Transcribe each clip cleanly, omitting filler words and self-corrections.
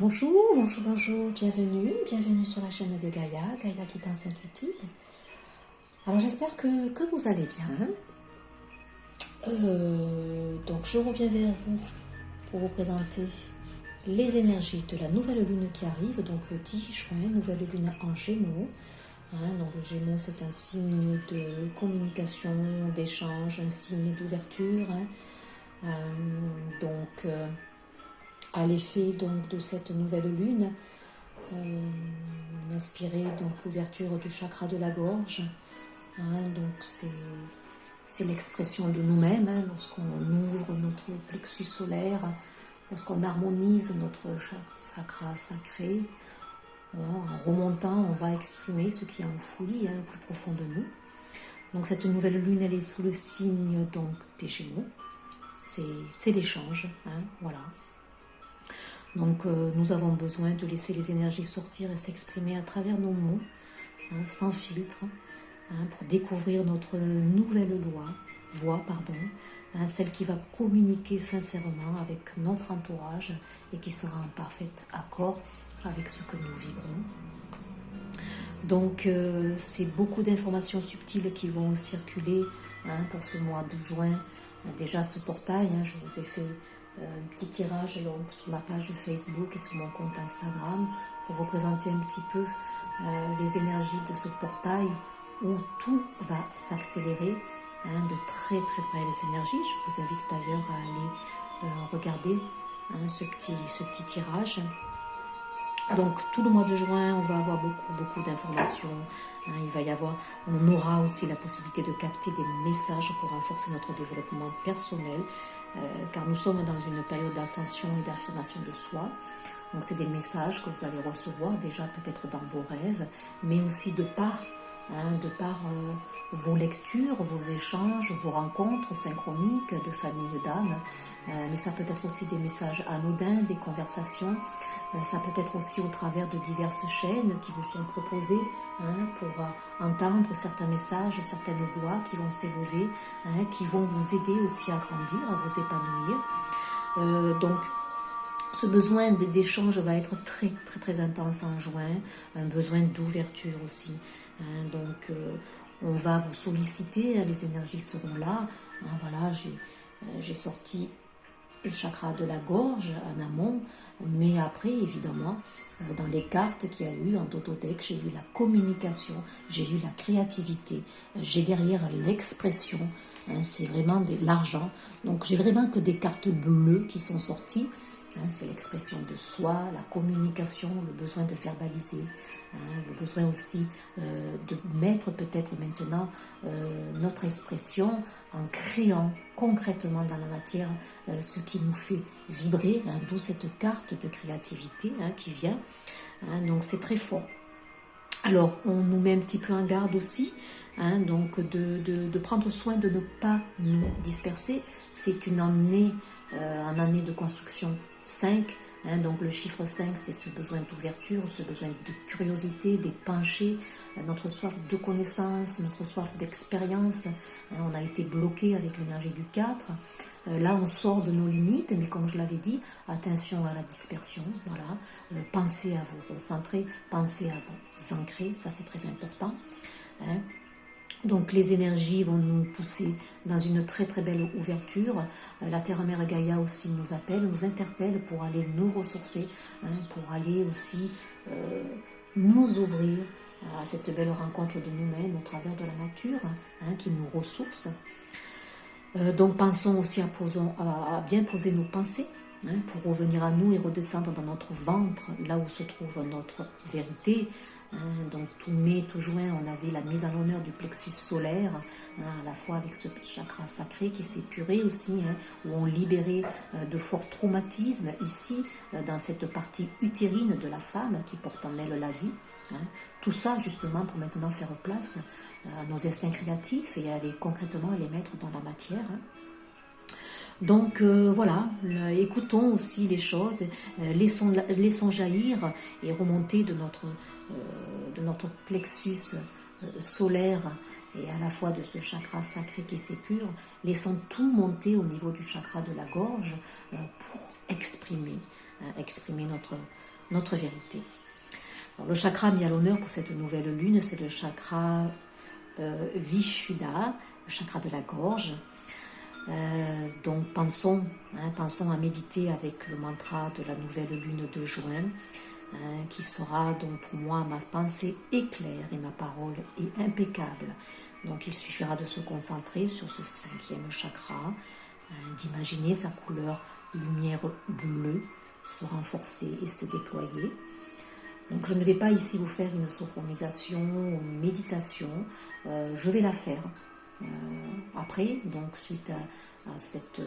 Bonjour, bonjour, bonjour, bienvenue sur la chaîne de Gaïa Guidance Intuitive. Alors j'espère que vous allez bien. Donc je reviens vers vous pour vous présenter les énergies de la nouvelle lune qui arrive, donc le 10 juin, nouvelle lune en Gémeaux. Donc le Gémeaux c'est un signe de communication, d'échange, un signe d'ouverture. À l'effet donc de cette nouvelle lune, m'inspirer donc l'ouverture du chakra de la gorge. Donc c'est l'expression de nous-mêmes, lorsqu'on ouvre notre plexus solaire, lorsqu'on harmonise notre chakra sacré. En remontant, on va exprimer ce qui est enfoui au plus profond de nous. Donc cette nouvelle lune, elle est sous le signe donc des Gémeaux. C'est l'échange, voilà. Donc nous avons besoin de laisser les énergies sortir et s'exprimer à travers nos mots, sans filtre, pour découvrir notre nouvelle voix, celle qui va communiquer sincèrement avec notre entourage et qui sera en parfait accord avec ce que nous vibrons. Donc c'est beaucoup d'informations subtiles qui vont circuler pour ce mois de juin. Déjà ce portail, je vous ai fait un petit tirage sur ma page Facebook et sur mon compte Instagram pour représenter un petit peu les énergies de ce portail où tout va s'accélérer, de très très belles énergies. Je vous invite d'ailleurs à aller regarder ce petit tirage. Donc tout le mois de juin, on va avoir beaucoup d'informations. On aura aussi la possibilité de capter des messages pour renforcer notre développement personnel, car nous sommes dans une période d'ascension et d'affirmation de soi. Donc c'est des messages que vous allez recevoir déjà peut-être dans vos rêves, mais aussi de par vos lectures, vos échanges, vos rencontres synchroniques de famille d'âme. Mais ça peut être aussi des messages anodins, des conversations. Ça peut être aussi au travers de diverses chaînes qui vous sont proposées pour entendre certains messages, certaines voix qui vont s'élever, qui vont vous aider aussi à grandir, à vous épanouir. Donc, ce besoin d'échange va être très très très intense en juin, un besoin d'ouverture aussi. Donc, on va vous solliciter, les énergies seront là. Voilà, j'ai sorti le chakra de la gorge en amont, mais après évidemment dans les cartes qu'il y a eu en Totodeck, j'ai eu la communication, j'ai eu la créativité, j'ai derrière l'expression, c'est vraiment de l'argent. Donc j'ai vraiment que des cartes bleues qui sont sorties. C'est l'expression de soi, la communication, le besoin de verbaliser, le besoin aussi de mettre peut-être maintenant notre expression en créant concrètement dans la matière ce qui nous fait vibrer, d'où cette carte de créativité qui vient. Donc c'est très fort. Alors on nous met un petit peu en garde aussi, donc de prendre soin de ne pas nous disperser. C'est une année en année de construction 5, donc le chiffre 5 c'est ce besoin d'ouverture, ce besoin de curiosité, d'épancher, notre soif de connaissance, notre soif d'expérience. On a été bloqué avec l'énergie du 4, là on sort de nos limites, mais comme je l'avais dit, attention à la dispersion, voilà. Pensez à vous recentrer, pensez à vous ancrer, ça c'est très important. Donc les énergies vont nous pousser dans une très très belle ouverture. La Terre-Mère Gaïa aussi nous appelle, nous interpelle pour aller nous ressourcer, pour aller aussi nous ouvrir à cette belle rencontre de nous-mêmes au travers de la nature qui nous ressource. Donc pensons aussi à bien poser nos pensées pour revenir à nous et redescendre dans notre ventre, là où se trouve notre vérité. Donc tout mai, tout juin, on avait la mise en honneur du plexus solaire, à la fois avec ce chakra sacré qui s'est épuré aussi, où on libérait de forts traumatismes ici, dans cette partie utérine de la femme qui porte en elle la vie. Tout ça justement pour maintenant faire place à nos instincts créatifs et aller concrètement les mettre dans la matière. Donc voilà, écoutons aussi les choses, laissons jaillir et remonter de notre plexus solaire et à la fois de ce chakra sacré qui s'épure, laissons tout monter au niveau du chakra de la gorge pour exprimer notre vérité. Alors, le chakra mis à l'honneur pour cette nouvelle lune, c'est le chakra Vishuddha, le chakra de la gorge. Donc pensons à méditer avec le mantra de la nouvelle lune de juin, qui sera donc pour moi, ma pensée est claire et ma parole est impeccable. Donc il suffira de se concentrer sur ce 5e chakra, d'imaginer sa couleur lumière bleue se renforcer et se déployer. Donc je ne vais pas ici vous faire une sophronisation ou une méditation, je vais la faire après, donc suite à cette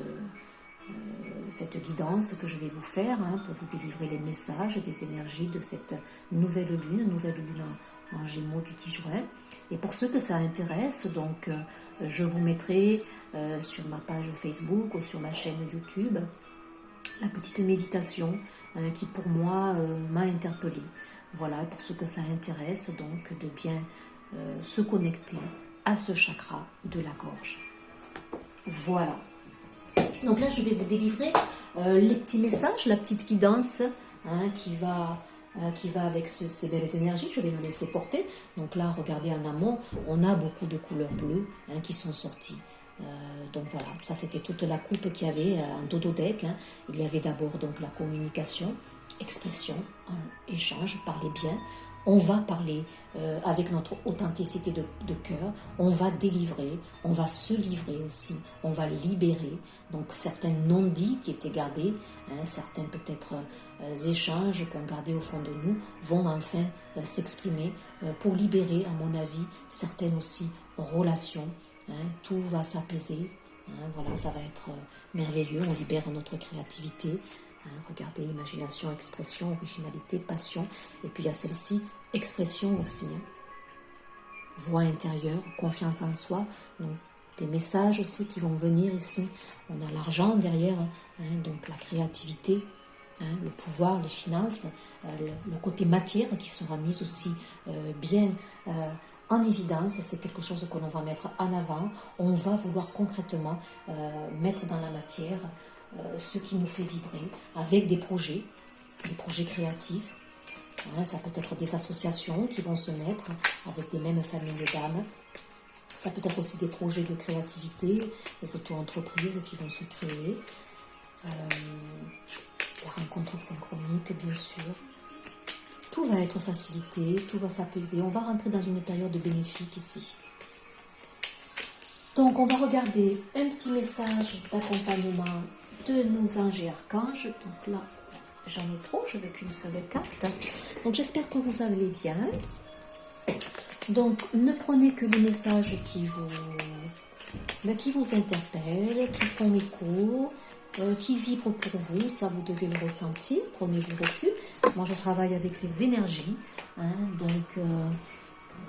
guidance que je vais vous faire pour vous délivrer les messages et des énergies de cette nouvelle lune en Gémeaux du 10 juin. Et pour ceux que ça intéresse, donc je vous mettrai sur ma page Facebook ou sur ma chaîne YouTube la petite méditation qui pour moi m'a interpellée. Voilà, pour ceux que ça intéresse, donc de bien se connecter à ce chakra de la gorge. Voilà. Donc là, je vais vous délivrer les petits messages, la petite guidance qui va avec ces belles énergies. Je vais me laisser porter. Donc là, regardez en amont, on a beaucoup de couleurs bleues qui sont sorties. Donc voilà, ça c'était toute la coupe qu'il y avait en dododeck. Il y avait d'abord donc la communication, expression, échange, parler bien. On va parler avec notre authenticité de cœur, on va délivrer, on va se livrer aussi, on va libérer. Donc certains non-dits qui étaient gardés, certains peut-être échanges qu'on gardait au fond de nous, vont enfin s'exprimer pour libérer, à mon avis, certaines aussi relations. Tout va s'apaiser, voilà, ça va être merveilleux, on libère notre créativité. Regardez, imagination, expression, originalité, passion. Et puis il y a celle-ci, expression aussi. Voix intérieure, confiance en soi. Donc des messages aussi qui vont venir ici. On a l'argent derrière, donc la créativité, le pouvoir, les finances, le côté matière qui sera mis aussi bien en évidence. C'est quelque chose que l'on va mettre en avant. On va vouloir concrètement mettre dans la matière ce qui nous fait vibrer avec des projets créatifs. Ça peut être des associations qui vont se mettre avec des mêmes familles d'âmes. Ça peut être aussi des projets de créativité, des auto-entreprises qui vont se créer. Des rencontres synchroniques, bien sûr. Tout va être facilité, tout va s'apaiser. On va rentrer dans une période bénéfique ici. Donc, on va regarder un petit message d'accompagnement de nos anges et archanges. Donc là, j'en ai trop, je veux qu'une seule carte. Donc, j'espère que vous allez bien. Donc, ne prenez que les messages qui vous interpellent, qui font écho, qui vibrent pour vous. Ça, vous devez le ressentir. Prenez du recul. Moi, je travaille avec les énergies. Donc,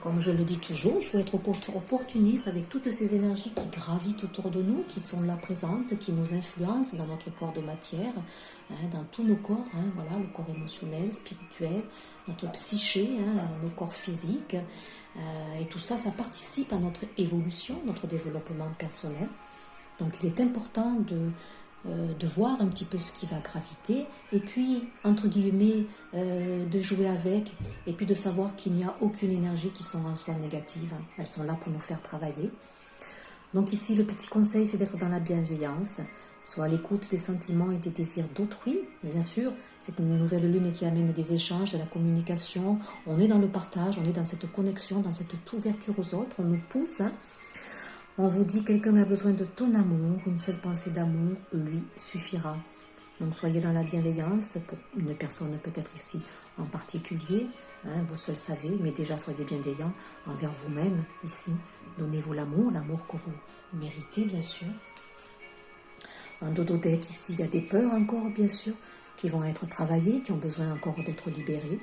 comme je le dis toujours, il faut être opportuniste avec toutes ces énergies qui gravitent autour de nous, qui sont là présentes, qui nous influencent dans notre corps de matière, dans tous nos corps, voilà, le corps émotionnel, spirituel, notre psyché, nos corps physiques. Et tout ça, ça participe à notre évolution, notre développement personnel. Donc il est important de voir un petit peu ce qui va graviter et puis, entre guillemets, de jouer avec et puis de savoir qu'il n'y a aucune énergie qui sont en soi négative. Elles sont là pour nous faire travailler. Donc ici, le petit conseil, c'est d'être dans la bienveillance, soit à l'écoute des sentiments et des désirs d'autrui. Bien sûr, c'est une nouvelle lune qui amène des échanges, de la communication. On est dans le partage, on est dans cette connexion, dans cette ouverture aux autres. On nous pousse. On vous dit, quelqu'un a besoin de ton amour, une seule pensée d'amour lui suffira. Donc soyez dans la bienveillance pour une personne peut-être ici en particulier. Vous seul savez, mais déjà soyez bienveillant envers vous-même ici. Donnez-vous l'amour que vous méritez bien sûr. En dododeck ici, il y a des peurs encore bien sûr qui vont être travaillées, qui ont besoin encore d'être libérées.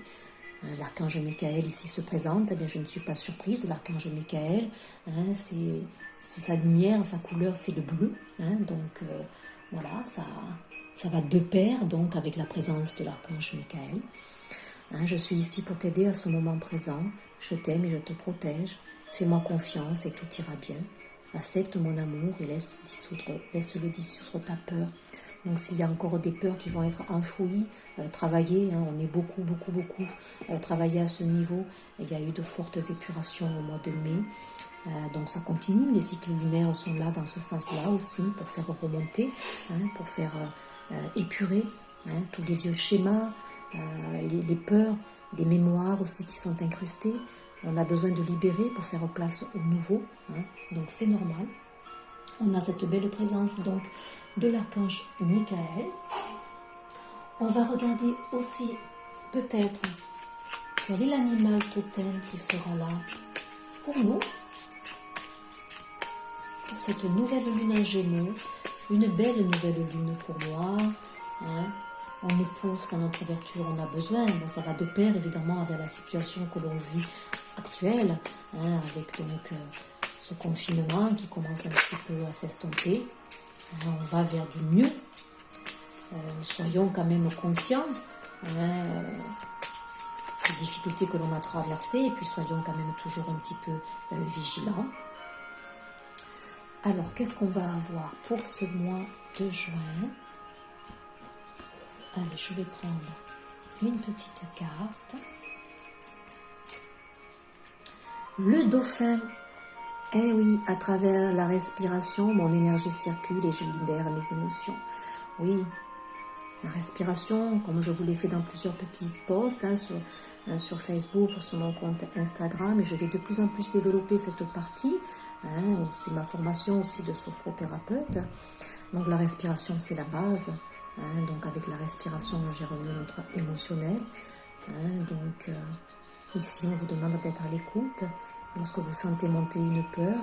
L'archange Michael ici se présente, eh bien, je ne suis pas surprise. L'archange Michael, c'est sa lumière, sa couleur, c'est le bleu. Donc voilà, ça va de pair donc avec la présence de l'archange Michael. Je suis ici pour t'aider à ce moment présent. Je t'aime et je te protège. Fais-moi confiance et tout ira bien. Accepte mon amour et laisse-le dissoudre ta peur. Donc s'il y a encore des peurs qui vont être enfouies, travailler, hein, on est beaucoup travaillé à ce niveau. Il y a eu de fortes épurations au mois de mai. Donc ça continue, les cycles lunaires sont là dans ce sens-là aussi, pour faire remonter, hein, pour faire épurer hein, tous les vieux schémas, les peurs, des mémoires aussi qui sont incrustées. On a besoin de libérer pour faire place au nouveau, hein, donc c'est normal. On a cette belle présence donc de l'archange Michael. On va regarder aussi peut-être quel est l'animal totem qui sera là pour nous, pour cette nouvelle lune en Gémeaux, une belle nouvelle lune pour moi. Hein. On nous pousse dans notre ouverture, on a besoin, bon, ça va de pair évidemment avec la situation que l'on vit actuelle, hein, avec donc ce confinement qui commence un petit peu à s'estomper. On va vers du mieux. Soyons quand même conscients des difficultés que l'on a traversées et puis soyons quand même toujours un petit peu vigilants. Alors, qu'est-ce qu'on va avoir pour ce mois de juin? Allez, je vais prendre une petite carte. Le dauphin. Eh oui, à travers la respiration, mon énergie circule et je libère mes émotions. Oui, la respiration, comme je vous l'ai fait dans plusieurs petits posts hein, sur Facebook ou sur mon compte Instagram, et je vais de plus en plus développer cette partie. Hein, c'est ma formation aussi de sophrothérapeute. Donc la respiration, c'est la base. Hein, donc avec la respiration, on gère mieux notre émotionnel. Hein, donc ici, on vous demande d'être à l'écoute. Lorsque vous sentez monter une peur,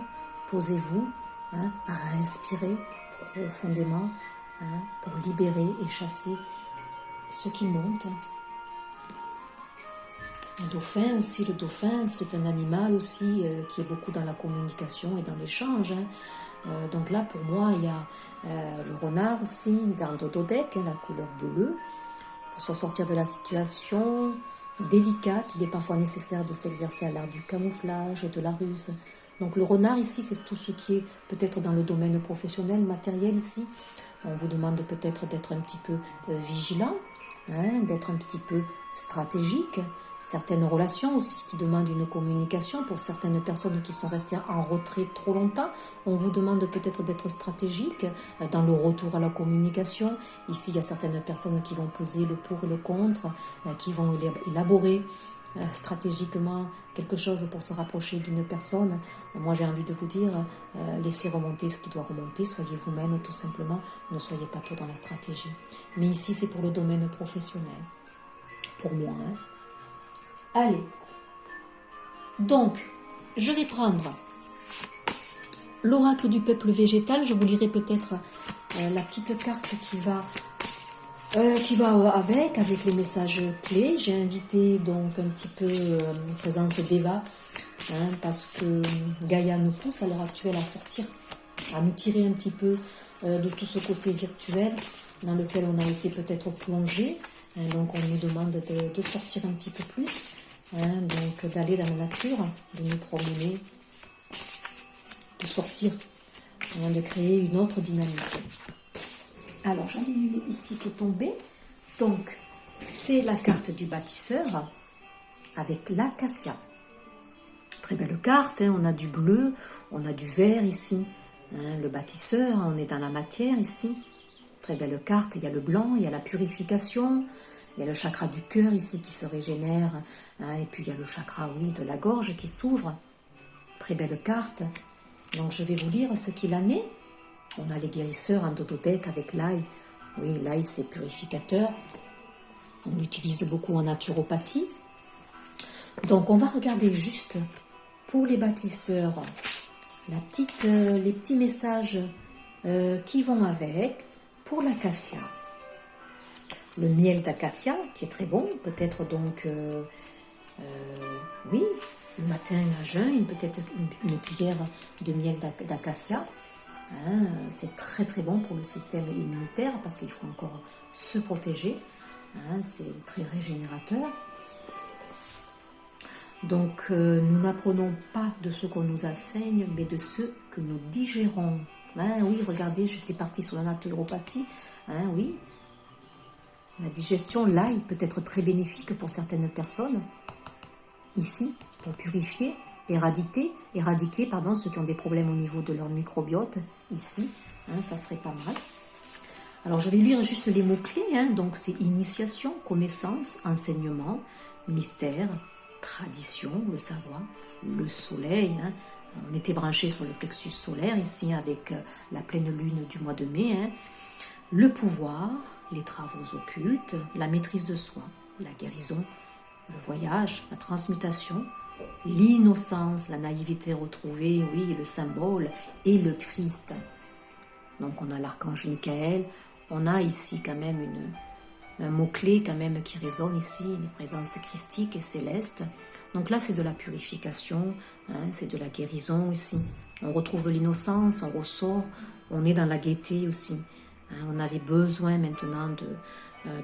posez-vous, hein, respirez profondément hein, pour libérer et chasser ce qui monte. Le dauphin aussi, c'est un animal aussi qui est beaucoup dans la communication et dans l'échange. Hein. Donc là, pour moi, il y a le renard aussi, dans le dododec, hein, la couleur bleue. Pour se sortir de la situation délicate, il est parfois nécessaire de s'exercer à l'art du camouflage et de la ruse. Donc le renard ici, c'est tout ce qui est peut-être dans le domaine professionnel, matériel ici. On vous demande peut-être d'être un petit peu vigilant, hein, d'être un petit peu stratégique. Certaines relations aussi qui demandent une communication. Pour certaines personnes qui sont restées en retrait trop longtemps, on vous demande peut-être d'être stratégique dans le retour à la communication. Ici, il y a certaines personnes qui vont peser le pour et le contre, qui vont élaborer stratégiquement quelque chose pour se rapprocher d'une personne. Moi, j'ai envie de vous dire, laissez remonter ce qui doit remonter, soyez vous-même tout simplement, ne soyez pas trop dans la stratégie. Mais ici, c'est pour le domaine professionnel, pour moi. Hein. Allez, donc, je vais prendre l'oracle du peuple végétal. Je vous lirai peut-être la petite carte qui va avec les messages clés. J'ai invité donc un petit peu présence d'Eva, hein, parce que Gaïa nous pousse à l'heure actuelle à sortir, à nous tirer un petit peu de tout ce côté virtuel dans lequel on a été peut-être plongé. Hein, donc on nous demande de sortir un petit peu plus, hein, donc d'aller dans la nature, de nous promener, de sortir, hein, de créer une autre dynamique. Alors, j'en ai une ici qui est tombée. Donc, c'est la carte du bâtisseur avec l'acacia. Très belle carte, hein, on a du bleu, on a du vert ici. Hein, le bâtisseur, on est dans la matière ici. Très belle carte, il y a le blanc, il y a la purification, il y a le chakra du cœur ici qui se régénère. Hein, et puis, il y a le chakra, oui, de la gorge qui s'ouvre. Très belle carte. Donc, je vais vous lire ce qu'il en est. On a les guérisseurs en dododec avec l'ail. Oui, l'ail, c'est purificateur. On l'utilise beaucoup en naturopathie. Donc, on va regarder juste pour les bâtisseurs les petits messages qui vont avec. Pour l'acacia, le miel d'acacia, qui est très bon. Peut-être donc, oui, le matin à jeun, peut-être une cuillère de miel d'acacia. Hein, c'est très très bon pour le système immunitaire parce qu'il faut encore se protéger. Hein, c'est très régénérateur. Donc nous n'apprenons pas de ce qu'on nous enseigne, mais de ce que nous digérons. Hein, oui, regardez, j'étais partie sur la naturopathie. Hein, oui. La digestion, l'ail peut être très bénéfique pour certaines personnes. Ici, pour purifier, éradiquer pardon, ceux qui ont des problèmes au niveau de leur microbiote. Ici, hein, ça serait pas mal. Alors, je vais lire juste les mots-clés. Hein. Donc, c'est initiation, connaissance, enseignement, mystère, tradition, le savoir, le soleil. Hein. On était branché sur le plexus solaire ici avec la pleine lune du mois de mai. Hein. Le pouvoir, les travaux occultes, la maîtrise de soi, la guérison, le voyage, la transmutation, l'innocence, la naïveté retrouvée, oui, le symbole et le Christ. Donc, on a l'archange Michael. On a ici quand même un mot-clé quand même qui résonne ici, une présence christique et céleste. Donc là, c'est de la purification, hein, c'est de la guérison ici. On retrouve l'innocence, on ressort, on est dans la gaieté aussi. Hein, on avait besoin maintenant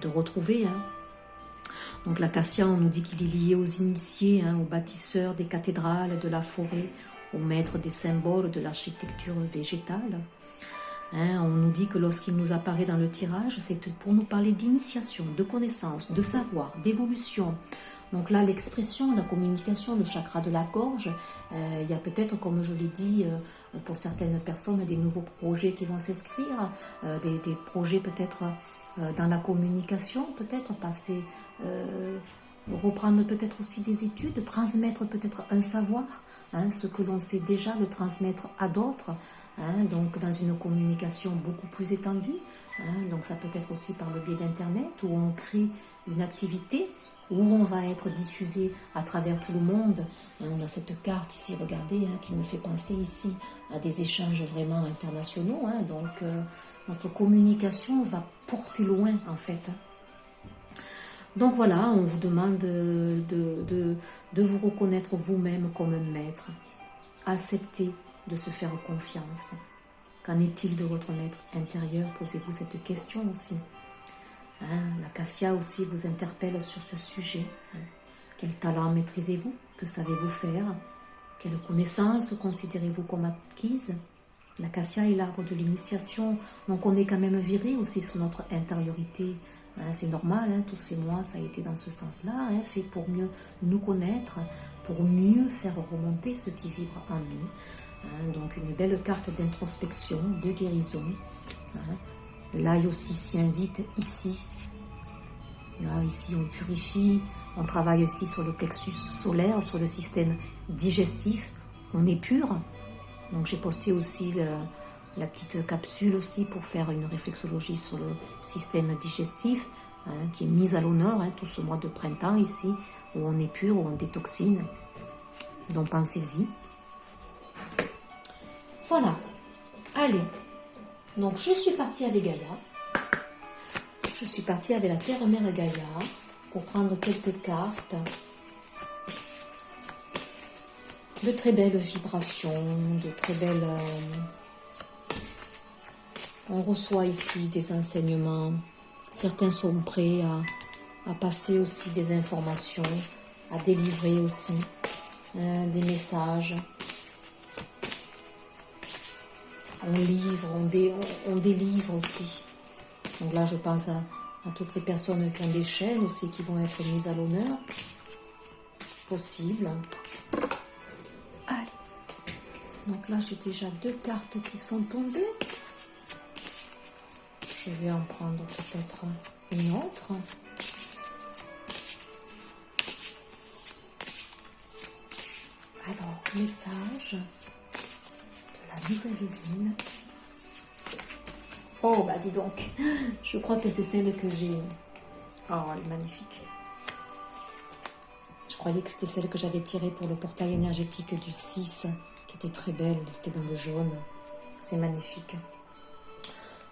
de retrouver. Hein. Donc l'acacia, on nous dit qu'il est lié aux initiés, hein, aux bâtisseurs des cathédrales, de la forêt, aux maîtres des symboles de l'architecture végétale. Hein, on nous dit que lorsqu'il nous apparaît dans le tirage, c'est pour nous parler d'initiation, de connaissance, de savoir, d'évolution. Donc là, l'expression, la communication, le chakra de la gorge, il y a peut-être, comme je l'ai dit, pour certaines personnes, des nouveaux projets qui vont s'inscrire, des projets peut-être dans la communication, peut-être passer, reprendre peut-être aussi des études, transmettre peut-être un savoir, hein, ce que l'on sait déjà, le transmettre à d'autres. Hein, donc dans une communication beaucoup plus étendue, hein, donc ça peut être aussi par le biais d'internet où on crée une activité où on va être diffusé à travers tout le monde. Hein, on a cette carte ici, regardez, hein, qui me fait penser ici à des échanges vraiment internationaux. Hein, donc notre communication va porter loin en fait. Donc voilà, on vous demande de vous reconnaître vous-même comme un maître. Acceptez de se faire confiance. Qu'en est-il de votre maître intérieur? Posez-vous cette question aussi. Hein, l'acacia aussi vous interpelle sur ce sujet. Hein. Quel talent maîtrisez-vous? Que savez-vous faire? Quelle connaissance considérez-vous comme acquise? L'acacia est l'arbre de l'initiation, donc on est quand même viré aussi sur notre intériorité. Hein, c'est normal, hein, tous ces mois ça a été dans ce sens-là, hein, fait pour mieux nous connaître, pour mieux faire remonter ce qui vibre en nous. Hein, donc une belle carte d'introspection, de guérison. Hein. L'ail aussi s'y invite ici. Là, ici, on purifie. On travaille aussi sur le plexus solaire, sur le système digestif. On est pur. Donc j'ai posté aussi la petite capsule aussi pour faire une réflexologie sur le système digestif, hein, qui est mise à l'honneur, hein, tout ce mois de printemps ici, où on est pur, où on détoxine. Donc pensez-y. Voilà, allez, donc je suis partie avec Gaïa, je suis partie avec la Terre-Mère Gaïa pour prendre quelques cartes, de très belles vibrations, de très belles... On reçoit ici des enseignements, certains sont prêts à passer aussi des informations, à délivrer aussi des messages. On livre, on délivre aussi. Donc là, je pense à toutes les personnes qui ont des chaînes aussi qui vont être mises à l'honneur. Possible. Allez. Donc là, j'ai déjà 2 cartes qui sont tombées. Je vais en prendre peut-être une autre. Alors, message de la nouvelle lune. Oh, bah dis donc, je crois que c'est celle que j'ai... Oh, elle est magnifique. Je croyais que c'était celle que j'avais tirée pour le portail énergétique du 6, qui était très belle, elle était dans le jaune. C'est magnifique.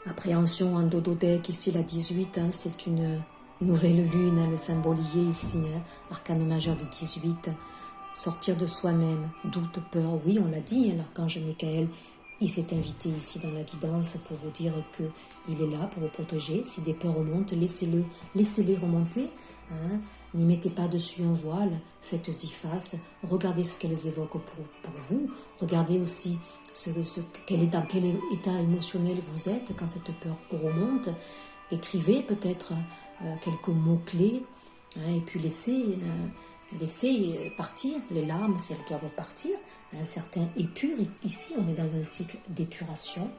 Appréhension en dodo-deck, ici la 18, hein, c'est une nouvelle lune, hein, le symbole lié ici, hein, arcane majeur du 18. Sortir de soi-même, doute, peur, oui, on l'a dit, hein, l'archange Michael, il s'est invité ici dans la guidance pour vous dire qu'il est là pour vous protéger. Si des peurs remontent, laissez-les remonter. Hein. N'y mettez pas dessus un voile, faites-y face. Regardez ce qu'elles évoquent pour vous. Regardez aussi dans quel état émotionnel vous êtes quand cette peur remonte. Écrivez peut-être quelques mots-clés, hein, et puis laissez partir les larmes si elles doivent partir. Certains épurent. Ici, on est dans un cycle d'épuration.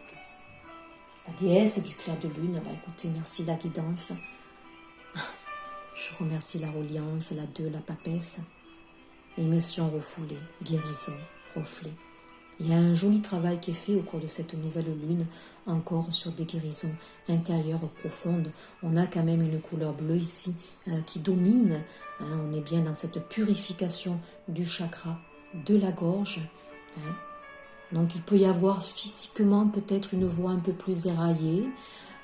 La déesse du clair de lune, écoutez, merci la guidance. Je remercie la reliance, la 2, la papesse. Émotion refoulée, guérison, reflet. Il y a un joli travail qui est fait au cours de cette nouvelle lune, encore sur des guérisons intérieures profondes. On a quand même une couleur bleue ici qui domine. On est bien dans cette purification du chakra de la gorge. Donc il peut y avoir physiquement peut-être une voix un peu plus éraillée.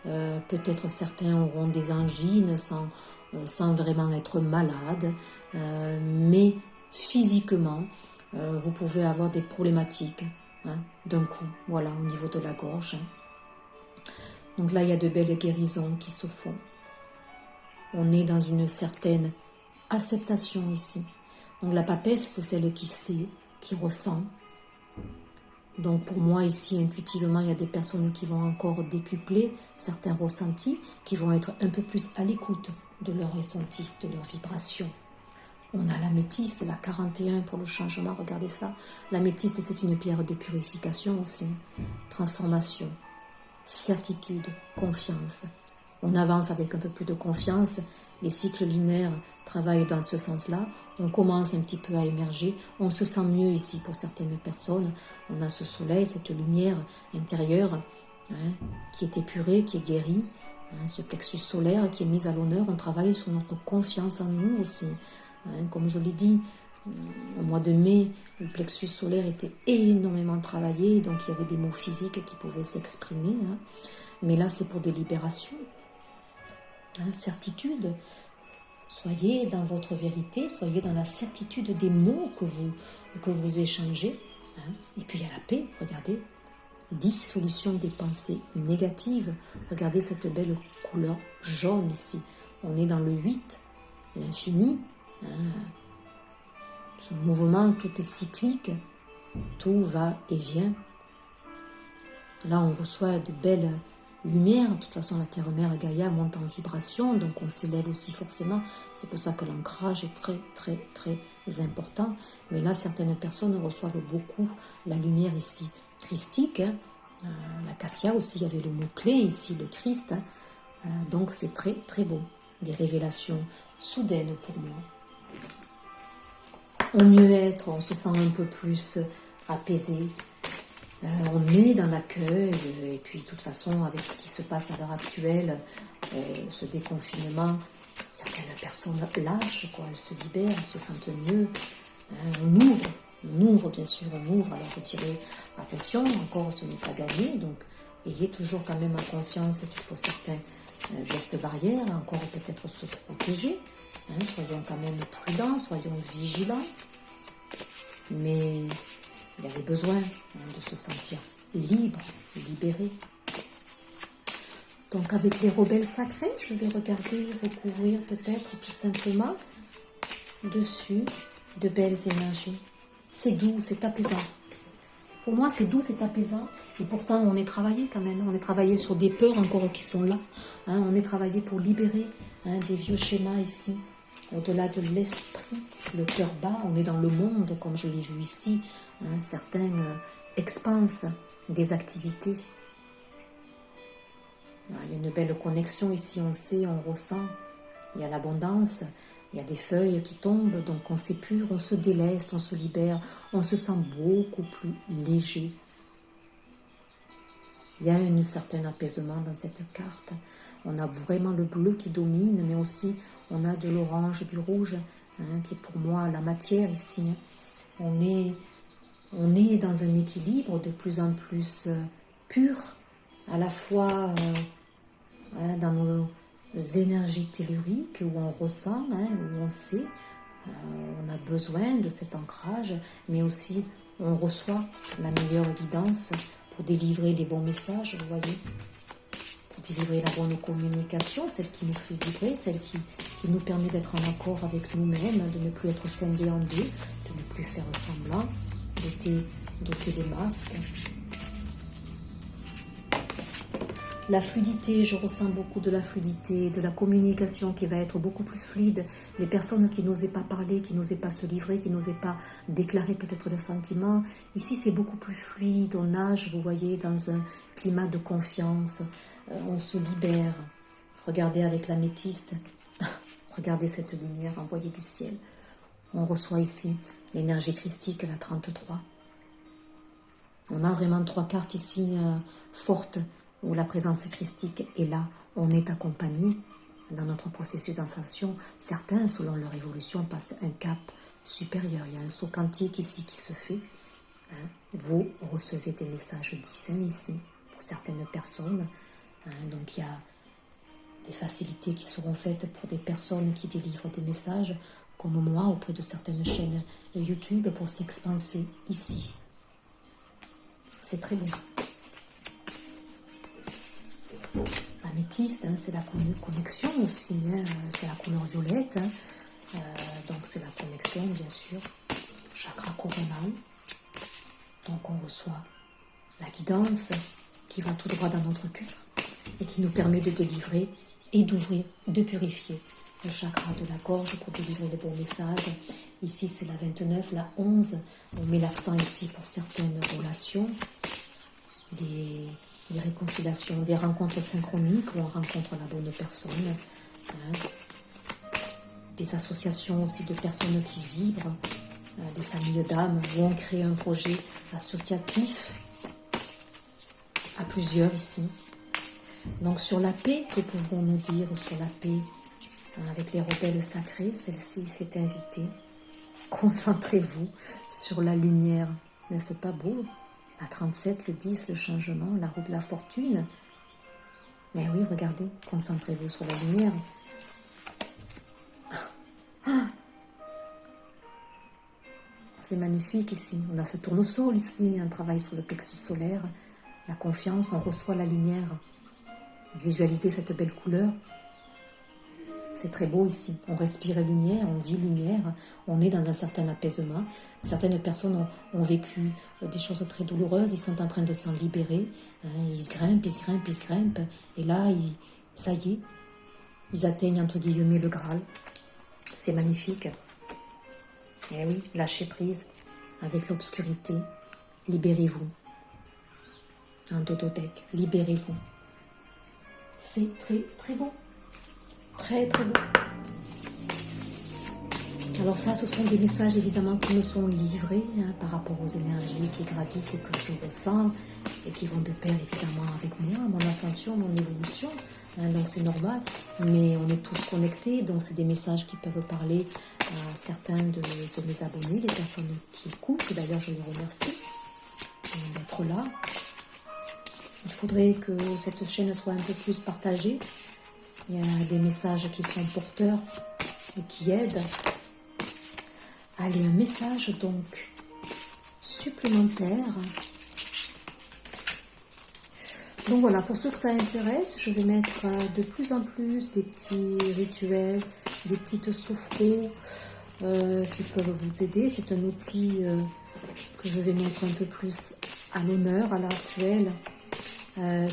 Peut-être certains auront des angines sans vraiment être malades. Mais physiquement, vous pouvez avoir des problématiques d'un coup, voilà, au niveau de la gorge. Donc là, il y a de belles guérisons qui se font. On est dans une certaine acceptation ici. Donc la papesse, c'est celle qui sait, qui ressent. Donc pour moi, ici, intuitivement, il y a des personnes qui vont encore décupler certains ressentis, qui vont être un peu plus à l'écoute de leurs ressentis, de leurs vibrations. On a l'améthyste, la 41 pour le changement, regardez ça. L'améthyste, c'est une pierre de purification aussi. Transformation, certitude, confiance. On avance avec un peu plus de confiance. Les cycles linéaires travaillent dans ce sens-là. On commence un petit peu à émerger. On se sent mieux ici pour certaines personnes. On a ce soleil, cette lumière intérieure qui est épurée, qui est guérie. Ce plexus solaire qui est mis à l'honneur. On travaille sur notre confiance en nous aussi. Comme je l'ai dit, au mois de mai, le plexus solaire était énormément travaillé, donc il y avait des mots physiques qui pouvaient s'exprimer. Mais là, c'est pour des libérations. Certitude. Soyez dans votre vérité, soyez dans la certitude des mots que vous échangez. Et puis il y a la paix, regardez. Dissolution des pensées négatives. Regardez cette belle couleur jaune ici. On est dans le 8, l'infini. Ce mouvement, tout est cyclique, tout va et vient. Là, on reçoit de belles lumières. De toute façon, la terre-mère Gaïa monte en vibration, donc on s'élève aussi forcément. C'est pour ça que l'ancrage est très, très, très important. Mais là, certaines personnes reçoivent beaucoup la lumière ici christique. La cassia aussi, il y avait le mot-clé ici, le Christ. Donc, c'est très, très beau. Des révélations soudaines pour moi. Au mieux-être, on se sent un peu plus apaisé. On est dans l'accueil et puis de toute façon, avec ce qui se passe à l'heure actuelle, ce déconfinement, certaines personnes lâchent, elles se libèrent, elles se sentent mieux. On ouvre bien sûr, alors retirez, attention, encore ce n'est pas gagné, donc ayez toujours quand même en conscience qu'il faut certains gestes barrières, encore peut-être se protéger. Soyons quand même prudents, soyons vigilants. Mais il y avait besoin de se sentir libre, libéré. Donc avec les rebelles sacrés, je vais regarder, recouvrir peut-être tout simplement dessus de belles énergies. C'est doux, c'est apaisant. Pour moi, c'est doux, c'est apaisant. Et pourtant, on est travaillé quand même. On est travaillé sur des peurs encore qui sont là. On est travaillé pour libérer des vieux schémas ici. Au-delà de l'esprit, le cœur bas, on est dans le monde, comme je l'ai vu ici. Certains expansent des activités. Il y a une belle connexion ici, on sait, on ressent. Il y a l'abondance, il y a des feuilles qui tombent, donc on s'épure, on se déleste, on se libère, on se sent beaucoup plus léger. Il y a un certain apaisement dans cette carte. On a vraiment le bleu qui domine, mais aussi on a de l'orange, du rouge, qui est pour moi la matière ici. On est dans un équilibre de plus en plus pur, à la fois dans nos énergies telluriques, où on ressent, où on sait, on a besoin de cet ancrage, mais aussi on reçoit la meilleure guidance pour délivrer les bons messages, vous voyez, pour délivrer la bonne communication, celle qui nous fait vibrer, celle qui nous permet d'être en accord avec nous-mêmes, de ne plus être scindés en deux, de ne plus faire semblant, d'ôter les masques. La fluidité, je ressens beaucoup de la fluidité, de la communication qui va être beaucoup plus fluide. Les personnes qui n'osaient pas parler, qui n'osaient pas se livrer, qui n'osaient pas déclarer peut-être leurs sentiments. Ici, c'est beaucoup plus fluide. On nage, vous voyez, dans un climat de confiance. On se libère. Regardez avec l'améthyste. Regardez cette lumière envoyée du ciel. On reçoit ici l'énergie christique, la 33. On a vraiment 3 cartes ici fortes où la présence christique est là. On est accompagné dans notre processus d'ascension. Certains, selon leur évolution, passent un cap supérieur. Il y a un saut quantique ici qui se fait. Vous recevez des messages divins ici pour certaines personnes. Donc il y a des facilités qui seront faites pour des personnes qui délivrent des messages, comme moi, auprès de certaines chaînes YouTube, pour s'expanser ici. C'est très beau. L'améthyste, c'est la connexion aussi, c'est la couleur violette, donc c'est la connexion, bien sûr, chakra coronal. Donc on reçoit la guidance qui va tout droit dans notre cœur et qui nous permet de délivrer et d'ouvrir, de purifier le chakra de la gorge pour délivrer les bons messages. Ici, c'est la 29, la 11. On met l'accent ici pour certaines relations, des réconciliations, des rencontres synchroniques où on rencontre la bonne personne. Des associations aussi de personnes qui vibrent, des familles d'âmes où on crée un projet associatif à plusieurs ici. Donc sur la paix, que pouvons-nous dire sur la paix avec les rebelles sacrés? Celle-ci s'est invitée. Concentrez-vous sur la lumière. N'est-ce pas beau? La 37, le 10, le changement, la roue de la fortune. Mais oui, regardez, concentrez-vous sur la lumière. C'est magnifique ici. On a ce tournesol ici, un travail sur le plexus solaire. La confiance, on reçoit la lumière. Visualisez cette belle couleur. C'est très beau ici. On respire la lumière, on vit lumière, on est dans un certain apaisement. Certaines personnes ont vécu des choses très douloureuses, ils sont en train de s'en libérer. Ils se grimpent, ils se grimpent, ils se grimpent. Et là, ça y est, ils atteignent entre guillemets le Graal. C'est magnifique. Et oui, lâchez prise avec l'obscurité. Libérez-vous. Un dododec, libérez-vous. C'est très très beau. Très très beau. Alors ça, ce sont des messages évidemment qui me sont livrés par rapport aux énergies qui gravitent et que je ressens et qui vont de pair évidemment avec moi, mon ascension, mon évolution. Donc c'est normal, mais on est tous connectés, donc c'est des messages qui peuvent parler à certains de mes abonnés, les personnes qui écoutent. D'ailleurs, je les remercie d'être là. Il faudrait que cette chaîne soit un peu plus partagée. Il y a des messages qui sont porteurs et qui aident. Allez, un message donc supplémentaire. Donc voilà, pour ceux que ça intéresse, je vais mettre de plus en plus des petits rituels, des petites sophros qui peuvent vous aider. C'est un outil que je vais mettre un peu plus à l'honneur à l'heure actuelle.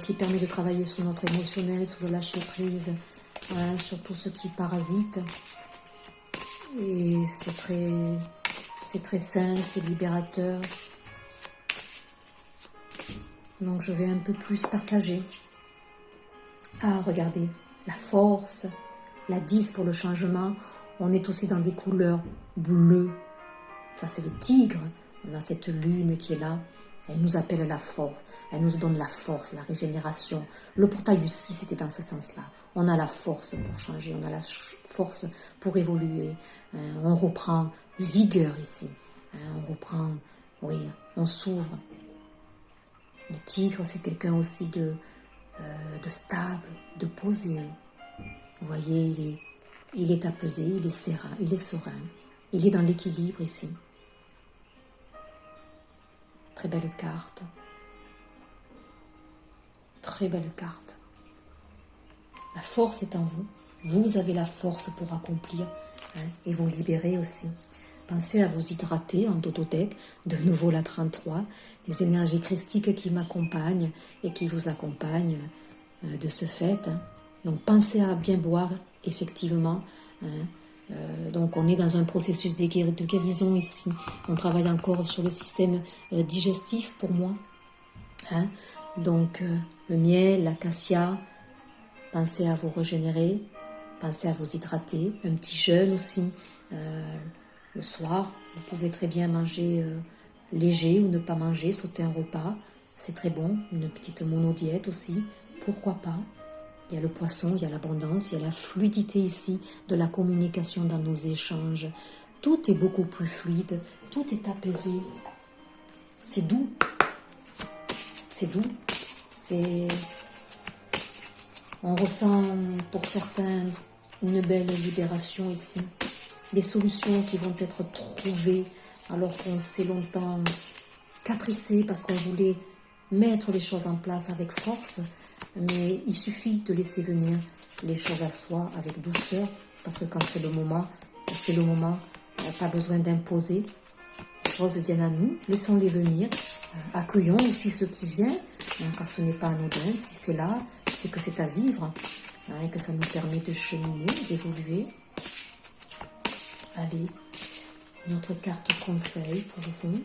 Qui permet de travailler sur notre émotionnel, sur le lâcher prise, sur tout ce qui parasite. Et c'est très sain, c'est libérateur. Donc je vais un peu plus partager. Ah, regardez, la force, la 10 pour le changement. On est aussi dans des couleurs bleues. Ça, c'est le tigre. On a cette lune qui est là. Elle nous appelle la force, elle nous donne la force, la régénération. Le portail du 6, c'était dans ce sens-là. On a la force pour changer, on a la force pour évoluer. On reprend vigueur ici. On reprend, oui, on s'ouvre. Le tigre, c'est quelqu'un aussi de stable, de posé. Vous voyez, il est apaisé, il est serein, il est dans l'équilibre ici. Très belle carte. Très belle carte. La force est en vous. Vous avez la force pour accomplir et vous libérer aussi. Pensez à vous hydrater en dododec. De nouveau la 33. Les énergies christiques qui m'accompagnent et qui vous accompagnent. de ce fait. Hein. Donc pensez à bien boire, effectivement. Hein. Donc on est dans un processus de guérison ici. On travaille encore sur le système digestif pour moi. Hein. Donc le miel, l'acacia, pensez à vous régénérer, pensez à vous hydrater. Un petit jeûne aussi. Le soir, vous pouvez très bien manger léger ou ne pas manger, sauter un repas. C'est très bon. Une petite monodiète aussi. Pourquoi pas? Il y a le poisson, il y a l'abondance, il y a la fluidité ici de la communication dans nos échanges. Tout est beaucoup plus fluide, tout est apaisé. C'est doux. C'est doux. On ressent pour certains une belle libération ici. Des solutions qui vont être trouvées alors qu'on s'est longtemps capricé parce qu'on voulait mettre les choses en place avec force. Mais il suffit de laisser venir les choses à soi avec douceur, parce que quand c'est le moment, c'est le moment. Pas besoin d'imposer. Les choses viennent à nous, laissons-les venir. Accueillons aussi ce qui vient, car ce n'est pas anodin. Si c'est là, c'est que c'est à vivre, et que ça nous permet de cheminer, d'évoluer. Allez, notre carte conseil pour vous.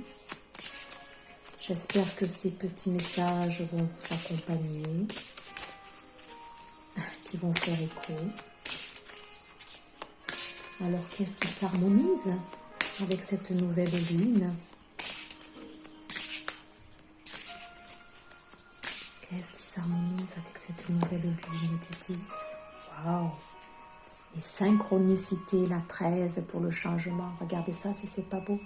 J'espère que ces petits messages vont vous accompagner, qui vont faire écho. Alors, qu'est-ce qui s'harmonise avec cette nouvelle lune? Qu'est-ce qui s'harmonise avec cette nouvelle lune du 10? Waouh! Et synchronicité, la 13 pour le changement. Regardez ça si c'est pas beau.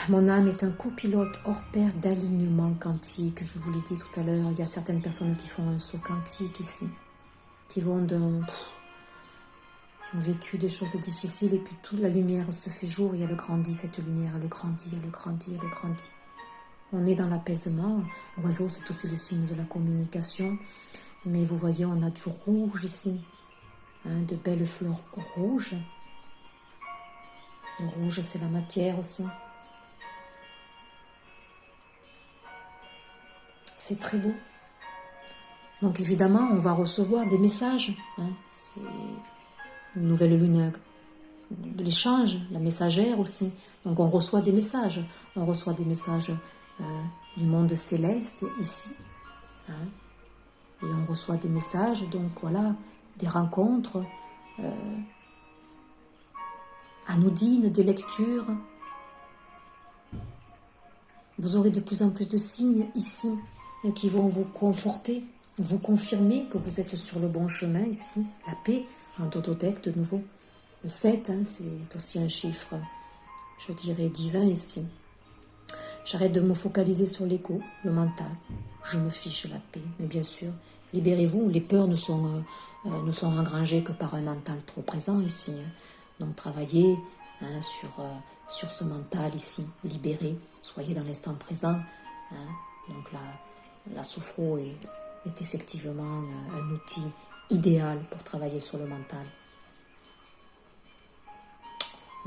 Mon âme est un copilote hors pair d'alignement quantique. Je vous l'ai dit tout à l'heure, il y a certaines personnes qui font un saut quantique ici, qui ont vécu des choses difficiles et puis toute la lumière se fait jour et elle grandit, cette lumière, elle grandit, elle grandit, elle grandit. On est dans l'apaisement. L'oiseau, c'est aussi le signe de la communication. Mais vous voyez, on a du rouge ici, de belles fleurs rouges. Le rouge, c'est la matière aussi. C'est très beau. Donc évidemment, on va recevoir des messages. C'est une nouvelle lune de l'échange, la messagère aussi. Donc on reçoit des messages. On reçoit des messages du monde céleste ici. Et on reçoit des messages, donc voilà, des rencontres anodines, des lectures. Vous aurez de plus en plus de signes ici qui vont vous conforter, vous confirmer que vous êtes sur le bon chemin ici. La paix, en dododec de nouveau. Le 7, c'est aussi un chiffre, je dirais, divin ici. J'arrête de me focaliser sur l'ego, le mental. Je me fiche la paix. Mais bien sûr, libérez-vous. Les peurs ne sont engrangées que par un mental trop présent ici. Donc travaillez sur ce mental ici. Libérez. Soyez dans l'instant présent. Donc la sophro est effectivement un outil idéal pour travailler sur le mental.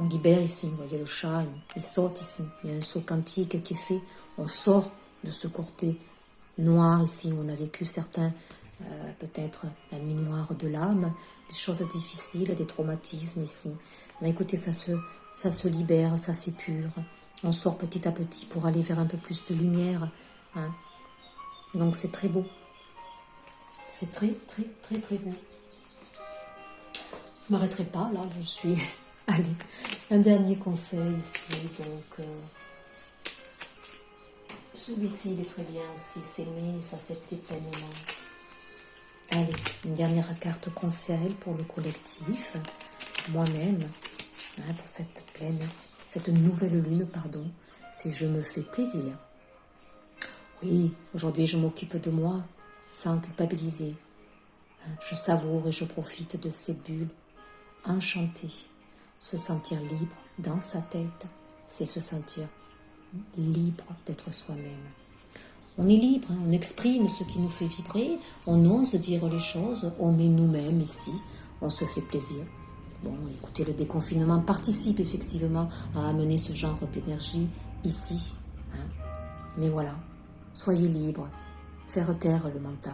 On libère ici, vous voyez le chat, il saute ici. Il y a un saut quantique qui est fait. On sort de ce côté noir ici, où on a vécu certains, peut-être la nuit noire de l'âme, des choses difficiles, des traumatismes ici. Mais écoutez, ça se libère, ça s'épure. On sort petit à petit pour aller vers un peu plus de lumière. Donc c'est très beau. C'est très, très, très, très beau. Je ne m'arrêterai pas, là, je suis... Allez, un dernier conseil ici, donc celui-ci il est très bien aussi, s'aimer, s'accepter pleinement. Allez, une dernière carte conseil pour le collectif, moi-même, pour cette nouvelle lune, c'est je me fais plaisir. Oui, aujourd'hui je m'occupe de moi sans culpabiliser. Je savoure et je profite de ces bulles enchantées. Se sentir libre dans sa tête, c'est se sentir libre d'être soi-même. On est libre, on exprime ce qui nous fait vibrer, on ose dire les choses, on est nous-mêmes ici, on se fait plaisir. Bon, écoutez, le déconfinement participe effectivement à amener ce genre d'énergie ici. Mais voilà, soyez libre, faire taire le mental.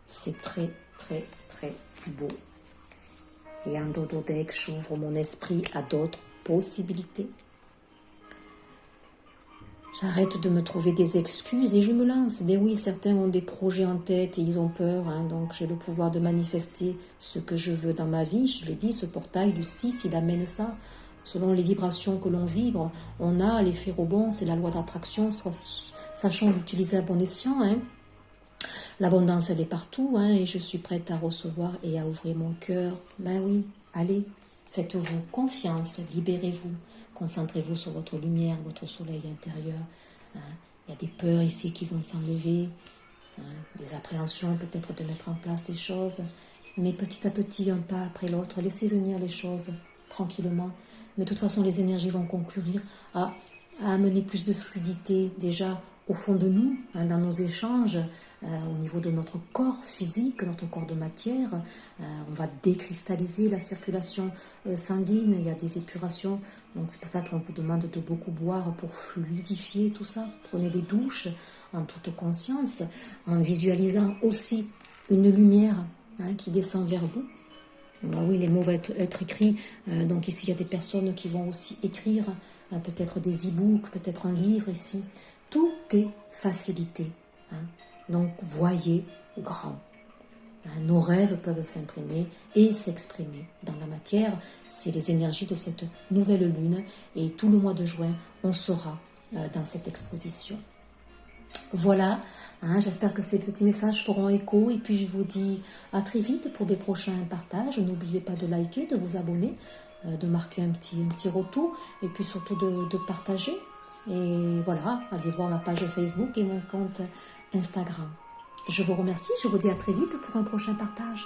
C'est très, très, très beau. Et en dodo deck, j'ouvre mon esprit à d'autres possibilités. J'arrête de me trouver des excuses et je me lance. Mais oui, certains ont des projets en tête et ils ont peur. Donc j'ai le pouvoir de manifester ce que je veux dans ma vie. Je l'ai dit, ce portail du 6, il amène ça. Selon les vibrations que l'on vibre, on a l'effet rebond, c'est la loi d'attraction, sachant l'utiliser à bon escient. L'abondance, elle est partout, et je suis prête à recevoir et à ouvrir mon cœur. Ben oui, allez, faites-vous confiance, libérez-vous, concentrez-vous sur votre lumière, votre soleil intérieur. Il y a des peurs ici qui vont s'enlever, des appréhensions peut-être de mettre en place des choses, mais petit à petit, un pas après l'autre, laissez venir les choses tranquillement. Mais de toute façon, les énergies vont concourir à amener plus de fluidité déjà au fond de nous, dans nos échanges, au niveau de notre corps physique, notre corps de matière. On va décristalliser la circulation sanguine, il y a des épurations. Donc c'est pour ça qu'on vous demande de beaucoup boire pour fluidifier tout ça. Prenez des douches en toute conscience, en visualisant aussi une lumière qui descend vers vous. Ben oui, les mots vont être écrits. Donc ici, il y a des personnes qui vont aussi écrire, peut-être des e-books, peut-être un livre ici. Tout est facilité. Donc voyez grand. Nos rêves peuvent s'imprimer et s'exprimer dans la matière. C'est les énergies de cette nouvelle lune. Et tout le mois de juin, on sera dans cette exposition. Voilà, j'espère que ces petits messages feront écho et puis je vous dis à très vite pour des prochains partages. N'oubliez pas de liker, de vous abonner, de marquer un petit retour et puis surtout de partager. Et voilà, allez voir ma page Facebook et mon compte Instagram. Je vous remercie, je vous dis à très vite pour un prochain partage.